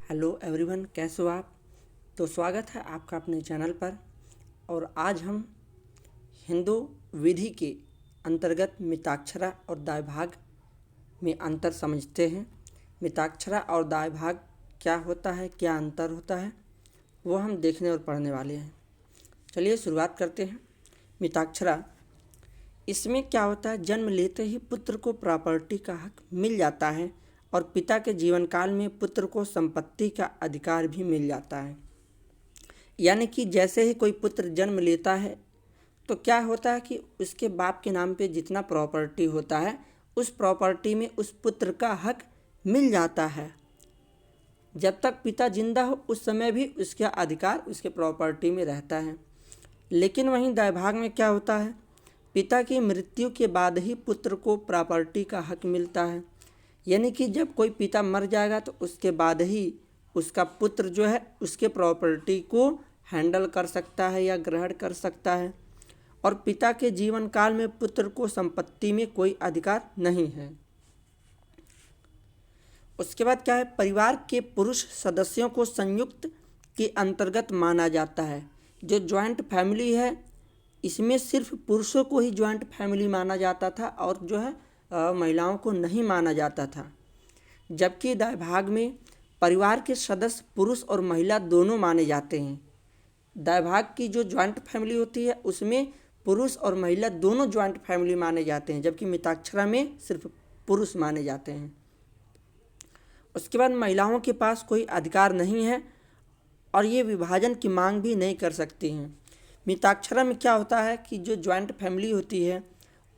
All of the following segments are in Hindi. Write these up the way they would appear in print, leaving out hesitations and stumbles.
हेलो एवरीवन, कैसे हो आप। तो स्वागत है आपका अपने चैनल पर। और आज हम हिंदू विधि के अंतर्गत मिताक्षरा और दायभाग में अंतर समझते हैं। मिताक्षरा और दायभाग क्या होता है, क्या अंतर होता है, वो हम देखने और पढ़ने वाले हैं। चलिए शुरुआत करते हैं। मिताक्षरा, इसमें क्या होता है, जन्म लेते ही पुत्र को प्रॉपर्टी का हक मिल जाता है और पिता के जीवन काल में पुत्र को संपत्ति का अधिकार भी मिल जाता है। यानी कि जैसे ही कोई पुत्र जन्म लेता है तो क्या होता है कि उसके बाप के नाम पे जितना प्रॉपर्टी होता है उस प्रॉपर्टी में उस पुत्र का हक मिल जाता है। जब तक पिता जिंदा हो उस समय भी उसका अधिकार उसके प्रॉपर्टी में रहता है। लेकिन वहीं दायभाग में क्या होता है, पिता की मृत्यु के बाद ही पुत्र को प्रॉपर्टी का हक मिलता है। यानी कि जब कोई पिता मर जाएगा तो उसके बाद ही उसका पुत्र जो है उसके प्रॉपर्टी को हैंडल कर सकता है या ग्रहण कर सकता है। और पिता के जीवन काल में पुत्र को संपत्ति में कोई अधिकार नहीं है। उसके बाद क्या है, परिवार के पुरुष सदस्यों को संयुक्त के अंतर्गत माना जाता है। जो जॉइंट फैमिली है इसमें सिर्फ पुरुषों को ही जॉइंट फैमिली माना जाता था और जो है महिलाओं को नहीं माना जाता था। जबकि दायभाग में परिवार के सदस्य पुरुष और महिला दोनों माने जाते हैं। दायभाग की जो जॉइंट फैमिली होती है उसमें पुरुष और महिला दोनों जॉइंट फैमिली माने जाते हैं, जबकि मिताक्षरा में सिर्फ पुरुष माने जाते हैं। उसके बाद महिलाओं के पास कोई अधिकार नहीं है और ये विभाजन की मांग भी नहीं कर सकती हैं। मिताक्षरा में क्या होता है कि जो जॉइंट फैमिली होती है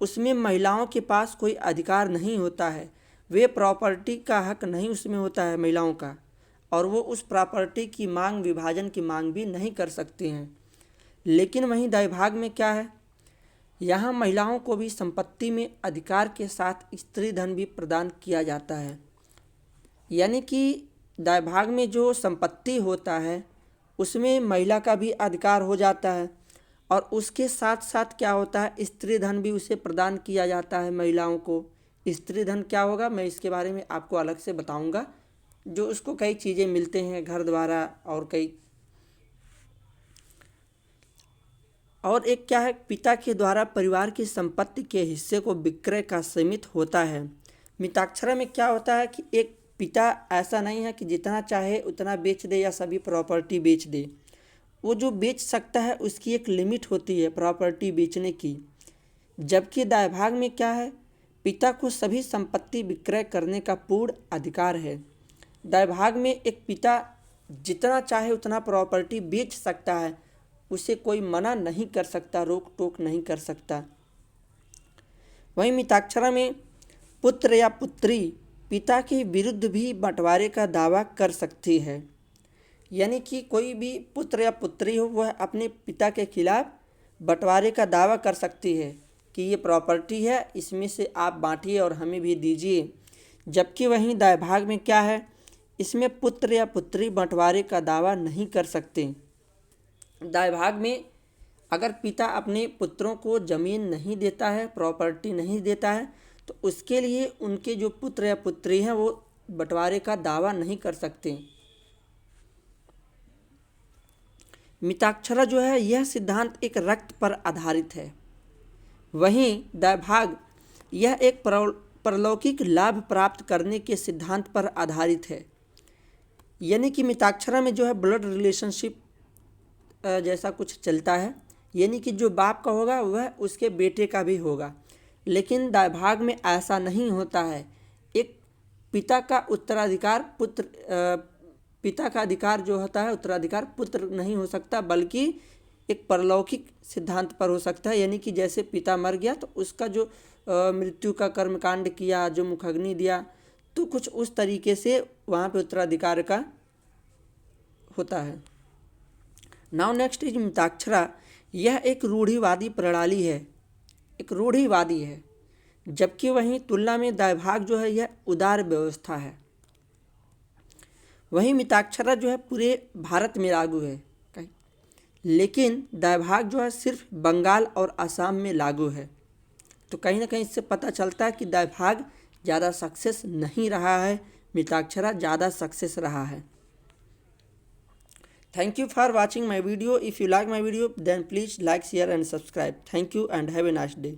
उसमें महिलाओं के पास कोई अधिकार नहीं होता है। वे प्रॉपर्टी का हक नहीं उसमें होता है महिलाओं का, और वो उस प्रॉपर्टी की मांग, विभाजन की मांग भी नहीं कर सकती हैं। लेकिन वहीं दायभाग में क्या है, यहाँ महिलाओं को भी संपत्ति में अधिकार के साथ स्त्री धन भी प्रदान किया जाता है। यानी कि दायभाग में जो संपत्ति होता है उसमें महिला का भी अधिकार हो जाता है और उसके साथ साथ क्या होता है, स्त्री धन भी उसे प्रदान किया जाता है महिलाओं को। स्त्री धन क्या होगा, मैं इसके बारे में आपको अलग से बताऊंगा। जो उसको कई चीज़ें मिलते हैं, घर द्वारा और कई। और एक क्या है, पिता के द्वारा परिवार की संपत्ति के हिस्से को विक्रय का सीमित होता है। मिताक्षरा में क्या होता है कि एक पिता ऐसा नहीं है कि जितना चाहे उतना बेच दे या सभी प्रॉपर्टी बेच दे। वो जो बेच सकता है उसकी एक लिमिट होती है प्रॉपर्टी बेचने की। जबकि दायभाग में क्या है, पिता को सभी संपत्ति विक्रय करने का पूर्ण अधिकार है। दायभाग में एक पिता जितना चाहे उतना प्रॉपर्टी बेच सकता है, उसे कोई मना नहीं कर सकता, रोक टोक नहीं कर सकता। वहीं मिताक्षरा में पुत्र या पुत्री पिता के विरुद्ध भी बंटवारे का दावा कर सकती है। यानी कि कोई भी पुत्र या पुत्री हो वह अपने पिता के खिलाफ बंटवारे का दावा कर सकती है कि ये प्रॉपर्टी है, इसमें से आप बांटिए और हमें भी दीजिए। जबकि वहीं दायभाग में क्या है, इसमें पुत्र या पुत्री बंटवारे का दावा नहीं कर सकते। दायभाग में अगर पिता अपने पुत्रों को ज़मीन नहीं देता है, प्रॉपर्टी नहीं देता है, तो उसके लिए उनके जो पुत्र या पुत्री हैं वो बंटवारे का दावा नहीं कर सकते। मिताक्षरा जो है यह सिद्धांत एक रक्त पर आधारित है। वहीं दायभाग यह एक परलौकिक लाभ प्राप्त करने के सिद्धांत पर आधारित है। यानी कि मिताक्षरा में जो है ब्लड रिलेशनशिप जैसा कुछ चलता है, यानी कि जो बाप का होगा वह उसके बेटे का भी होगा। लेकिन दायभाग में ऐसा नहीं होता है। एक पिता का उत्तराधिकार पुत्र पिता का अधिकार जो होता है उत्तराधिकार पुत्र नहीं हो सकता, बल्कि एक परलौकिक सिद्धांत पर हो सकता है। यानी कि जैसे पिता मर गया तो उसका जो मृत्यु का कर्मकांड किया, जो मुखाग्नि दिया, तो कुछ उस तरीके से वहाँ पे उत्तराधिकार का होता है। Now next is Mitakshara. यह एक रूढ़िवादी प्रणाली है, एक रूढ़िवादी है। जबकि वहीं तुलना में दायभाग जो है यह उदार व्यवस्था है। वहीं मिताक्षरा जो है पूरे भारत में लागू है, लेकिन दायभाग जो है सिर्फ बंगाल और असम में लागू है। तो कहीं ना कहीं इससे पता चलता है कि दायभाग ज़्यादा सक्सेस नहीं रहा है, मिताक्षरा ज़्यादा सक्सेस रहा है। Thank you for watching my video. If you like my video, then please like, share and subscribe. Thank you and have a nice day.